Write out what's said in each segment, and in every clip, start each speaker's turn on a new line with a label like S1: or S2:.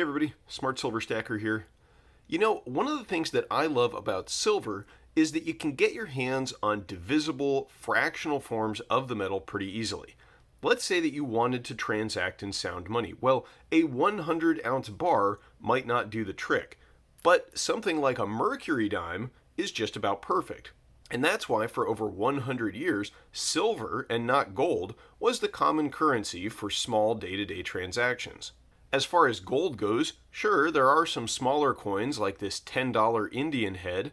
S1: everybody, Smart Silver Stacker here. You know, one of the things that I love about silver is that you can get your hands on divisible, fractional forms of the metal pretty easily. Let's say that you wanted to transact in sound money. Well, a 100-ounce bar might not do the trick, but something like a mercury dime is just about perfect. And that's why for over 100 years, silver and not gold was the common currency for small day-to-day transactions. As far as gold goes, sure, there are some smaller coins like this $10 Indian head,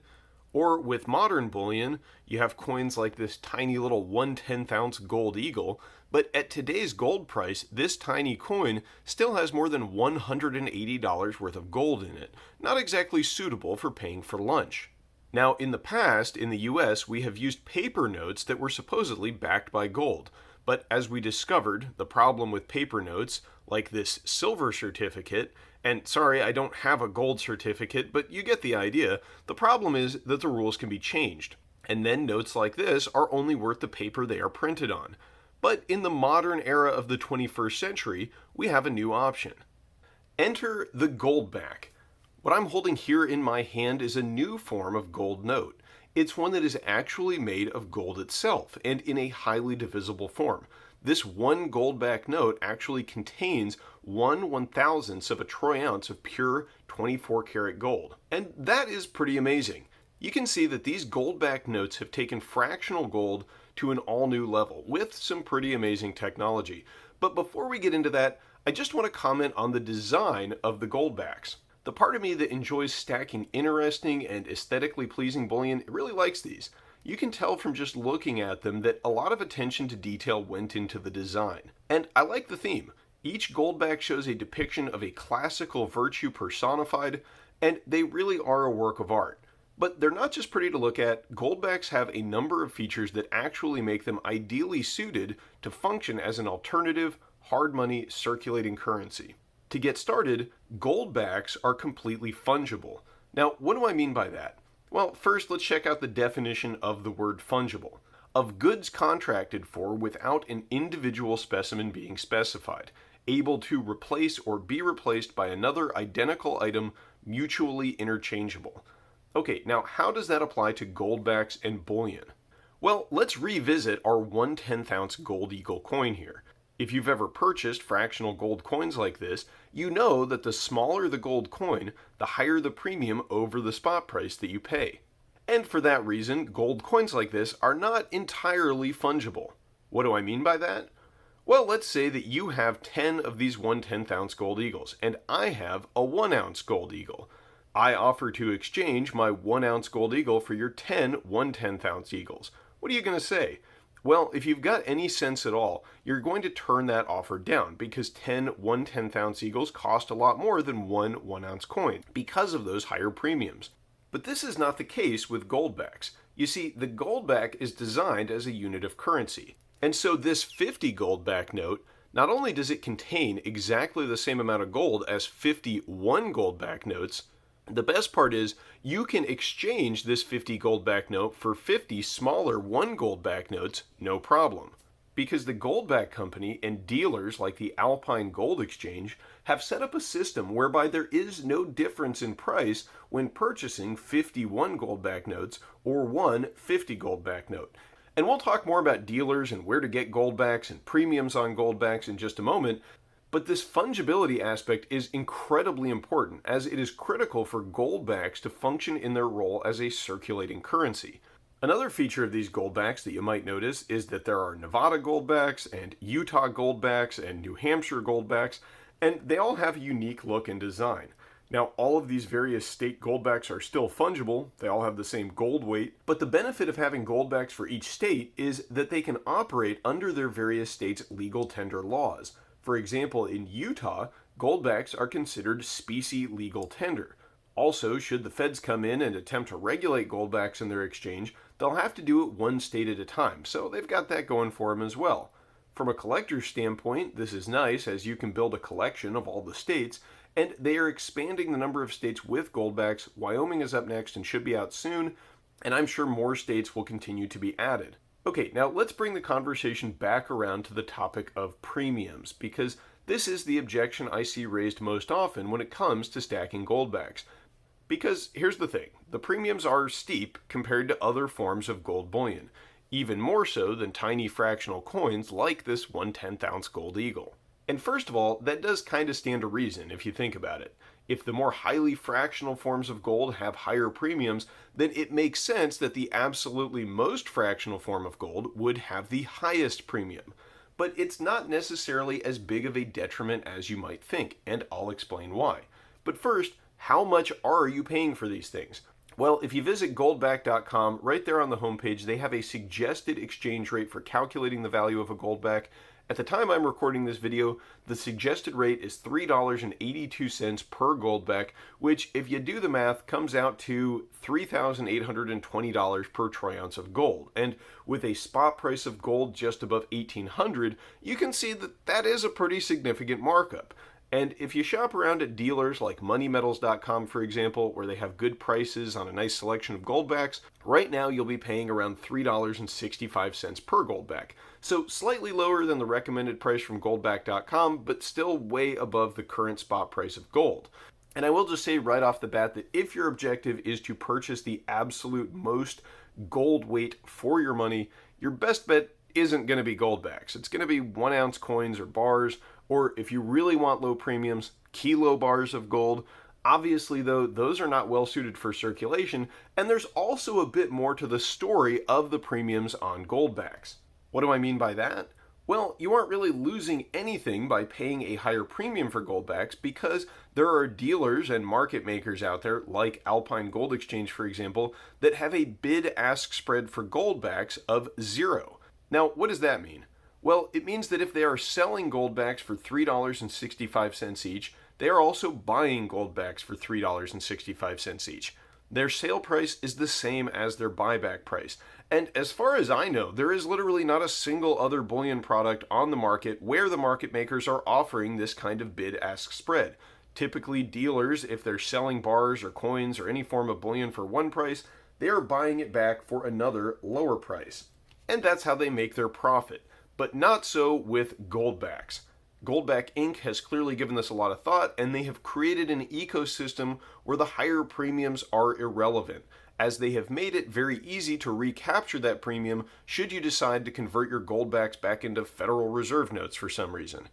S1: or with modern bullion, you have coins like this tiny little 1/10 ounce gold eagle, but at today's gold price, this tiny coin still has more than $180 worth of gold in it, not exactly suitable for paying for lunch. Now, in the past, in the US, we have used paper notes that were supposedly backed by gold. But as we discovered, the problem with paper notes, like this silver certificate, and sorry, I don't have a gold certificate, but you get the idea, the problem is that the rules can be changed. And then notes like this are only worth the paper they are printed on. But in the modern era of the 21st century, we have a new option. Enter the Goldback. What I'm holding here in my hand is a new form of gold note. It's one that is actually made of gold itself and in a highly divisible form. This one Goldback note actually contains 1/1000th of a troy ounce of pure 24 karat gold. And that is pretty amazing. You can see that these Goldback notes have taken fractional gold to an all new level with some pretty amazing technology. But before we get into that, I just want to comment on the design of the Goldbacks. The part of me that enjoys stacking interesting and aesthetically pleasing bullion really likes these. You can tell from just looking at them that a lot of attention to detail went into the design. And I like the theme. Each Goldback shows a depiction of a classical virtue personified, and they really are a work of art. But they're not just pretty to look at, Goldbacks have a number of features that actually make them ideally suited to function as an alternative, hard money circulating currency. To get started, Goldbacks are completely fungible. Now, what do I mean by that? Well, first let's check out the definition of the word fungible. Of goods contracted for without an individual specimen being specified, able to replace or be replaced by another identical item, mutually interchangeable. Okay, now how does that apply to Goldbacks and bullion? Well, let's revisit our 1/10 ounce gold eagle coin here. If you've ever purchased fractional gold coins like this, you know that the smaller the gold coin, the higher the premium over the spot price that you pay. And for that reason, gold coins like this are not entirely fungible. What do I mean by that? Well, let's say that you have 10 of these 1/10 ounce gold eagles, and I have a 1 ounce gold eagle. I offer to exchange my 1 ounce gold eagle for your 10 1/10 ounce eagles. What are you going to say? Well, if you've got any sense at all, you're going to turn that offer down because 10 1/10 ounce eagles cost a lot more than one 1 ounce coin because of those higher premiums. But this is not the case with Goldbacks. You see, the Goldback is designed as a unit of currency. And so this 50 Goldback note, not only does it contain exactly the same amount of gold as 51 Goldback notes, the best part is you can exchange this 50 Goldback note for 50 smaller 1 Goldback notes, no problem. Because the Goldback Company and dealers like the Alpine Gold Exchange have set up a system whereby there is no difference in price when purchasing 51 Goldback notes or one 50 Goldback note. And we'll talk more about dealers and where to get Goldbacks and premiums on Goldbacks in just a moment. But this fungibility aspect is incredibly important as it is critical for Goldbacks to function in their role as a circulating currency. Another feature of these Goldbacks that you might notice is that there are Nevada Goldbacks and Utah Goldbacks and New Hampshire Goldbacks, and they all have a unique look and design. Now, all of these various state Goldbacks are still fungible, they all have the same gold weight, but the benefit of having Goldbacks for each state is that they can operate under their various states' legal tender laws. For example, in Utah, Goldbacks are considered specie legal tender. Also, should the feds come in and attempt to regulate Goldbacks in their exchange, they'll have to do it one state at a time, so they've got that going for them as well. From a collector's standpoint, this is nice as you can build a collection of all the states, and they are expanding the number of states with Goldbacks. Wyoming is up next and should be out soon, and I'm sure more states will continue to be added. Okay, now let's bring the conversation back around to the topic of premiums, because This is the objection I see raised most often when it comes to stacking goldbacks. Because here's the thing, the premiums are steep compared to other forms of gold bullion, even more so than tiny fractional coins like this 1/10 ounce gold eagle. And first of all, that does kind of stand to reason if you think about it. If the more highly fractional forms of gold have higher premiums, then it makes sense that the absolutely most fractional form of gold would have the highest premium. But it's not necessarily as big of a detriment as you might think, and I'll explain why. But first, how much are you paying for these things? Well, if you visit goldback.com, right there on the homepage, they have a suggested exchange rate for calculating the value of a goldback. At the time I'm recording this video, the suggested rate is $3.82 per goldback, which, if you do the math, comes out to $3,820 per troy ounce of gold. And with a spot price of gold just above $1,800, you can see that that is a pretty significant markup. And if you shop around at dealers like moneymetals.com, for example, where they have good prices on a nice selection of goldbacks, right now you'll be paying around $3.65 per goldback. So slightly lower than the recommended price from goldback.com, but still way above the current spot price of gold. And I will just say right off the bat that if your objective is to purchase the absolute most gold weight for your money, your best bet isn't going to be goldbacks. It's going to be 1 ounce coins or bars, or if you really want low premiums, kilo bars of gold. Obviously, though, those are not well suited for circulation, and there's also a bit more to the story of the premiums on goldbacks. What do I mean by that? Well, you aren't really losing anything by paying a higher premium for goldbacks because there are dealers and market makers out there, like Alpine Gold Exchange, for example, that have a bid-ask spread for goldbacks of 0. Now, what does that mean? Well, it means that if they are selling goldbacks for $3.65 each, they are also buying goldbacks for $3.65 each. Their sale price is the same as their buyback price. And as far as I know, there is literally not a single other bullion product on the market where the market makers are offering this kind of bid-ask spread. Typically, dealers, if they're selling bars or coins or any form of bullion for one price, they are buying it back for another lower price. And that's how they make their profit. But not so with goldbacks. Goldback Inc. has clearly given this a lot of thought, and they have created an ecosystem where the higher premiums are irrelevant, as they have made it very easy to recapture that premium should you decide to convert your goldbacks back into Federal Reserve notes for some reason.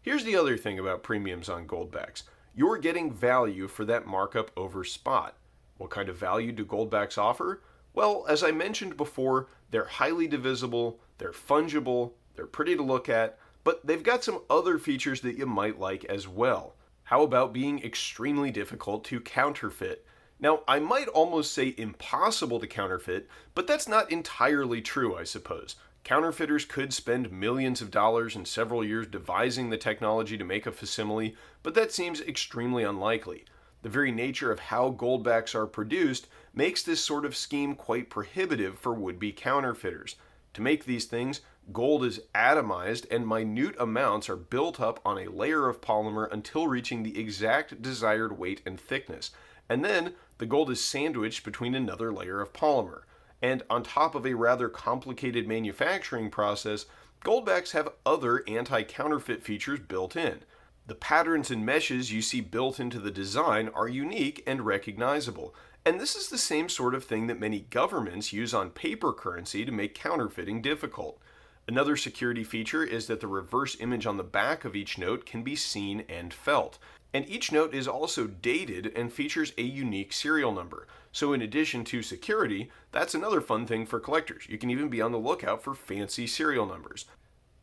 S1: Here's the other thing about premiums on goldbacks. You're getting value for that markup over spot. What kind of value do goldbacks offer? Well, as I mentioned before, they're highly divisible, they're fungible, they're pretty to look at, but they've got some other features that you might like as well. How about being extremely difficult to counterfeit? Now, I might almost say impossible to counterfeit, but that's not entirely true, I suppose. Counterfeiters could spend millions of dollars and several years devising the technology to make a facsimile, but that seems extremely unlikely. The very nature of how goldbacks are produced makes this sort of scheme quite prohibitive for would-be counterfeiters. To make these things, gold is atomized and minute amounts are built up on a layer of polymer until reaching the exact desired weight and thickness. And then the gold is sandwiched between another layer of polymer. And on top of a rather complicated manufacturing process, goldbacks have other anti-counterfeit features built in. The patterns and meshes you see built into the design are unique and recognizable. And this is the same sort of thing that many governments use on paper currency to make counterfeiting difficult. Another security feature is that the reverse image on the back of each note can be seen and felt. And each note is also dated and features a unique serial number. So in addition to security, that's another fun thing for collectors. You can even be on the lookout for fancy serial numbers.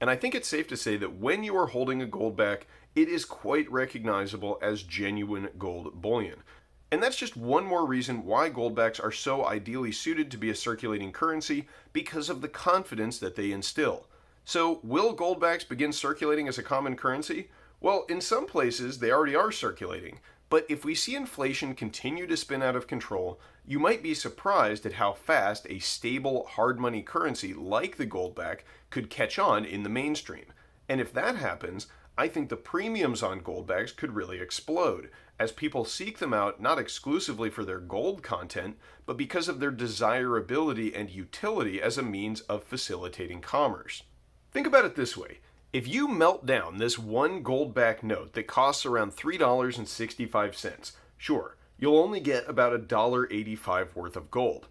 S1: And I think it's safe to say that when you are holding a goldback, it is quite recognizable as genuine gold bullion. And that's just one more reason why goldbacks are so ideally suited to be a circulating currency, because of the confidence that they instill. So, will goldbacks begin circulating as a common currency? Well, in some places they already are circulating, but if we see inflation continue to spin out of control, you might be surprised at how fast a stable hard money currency like the goldback could catch on in the mainstream. And if that happens, I think the premiums on goldbacks could really explode, as people seek them out not exclusively for their gold content, but because of their desirability and utility as a means of facilitating commerce. Think about it this way. If you melt down this one Goldback note that costs around $3.65, sure, you'll only get about $1.85 worth of gold.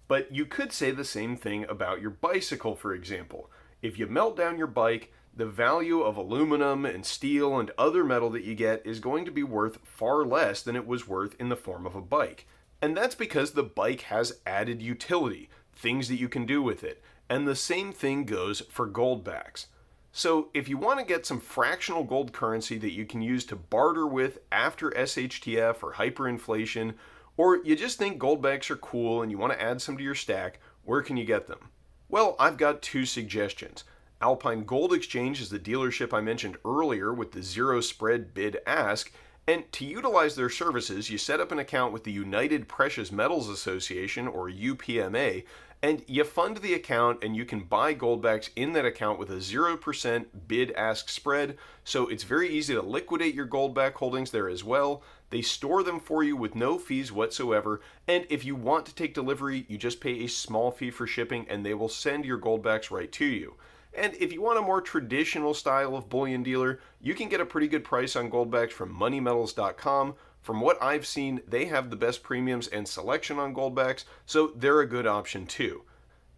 S1: But you could say the same thing about your bicycle, for example. If you melt down your bike, the value of aluminum and steel and other metal that you get is going to be worth far less than it was worth in the form of a bike. And that's because the bike has added utility, things that you can do with it. And the same thing goes for Goldbacks. So if you want to get some fractional gold currency that you can use to barter with after SHTF or hyperinflation, or you just think Goldbacks are cool and you want to add some to your stack, where can you get them? Well, I've got two suggestions. Alpine Gold Exchange is the dealership I mentioned earlier with the zero spread bid ask, and to utilize their services, you set up an account with the United Precious Metals Association, or UPMA, and you fund the account and you can buy Goldbacks in that account with a 0% bid-ask spread, so it's very easy to liquidate your Goldback holdings there as well. They store them for you with no fees whatsoever, and if you want to take delivery, you just pay a small fee for shipping and they will send your Goldbacks right to you. And if you want a more traditional style of bullion dealer, you can get a pretty good price on Goldbacks from moneymetals.com. From what I've seen, they have the best premiums and selection on Goldbacks, so they're a good option too.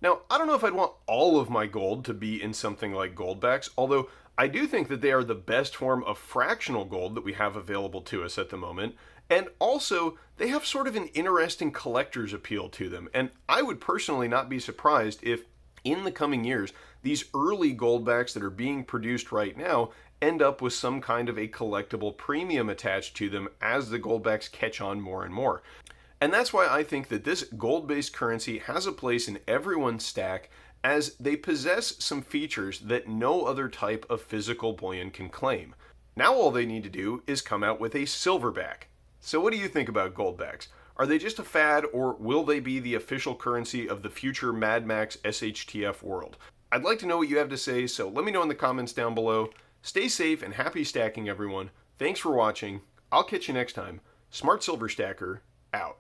S1: Now, I don't know if I'd want all of my gold to be in something like Goldbacks, although I do think that they are the best form of fractional gold that we have available to us at the moment, and also they have sort of an interesting collector's appeal to them, and I would personally not be surprised if in the coming years, these early Goldbacks that are being produced right now end up with some kind of a collectible premium attached to them as the Goldbacks catch on more and more. And that's why I think that this gold-based currency has a place in everyone's stack, as they possess some features that no other type of physical bullion can claim. Now all they need to do is come out with a Silverback. So what do you think about Goldbacks? Are they just a fad, or will they be the official currency of the future Mad Max SHTF world? I'd like to know what you have to say, so let me know in the comments down below. Stay safe and happy stacking, everyone. Thanks for watching. I'll catch you next time. Smart Silver Stacker, out.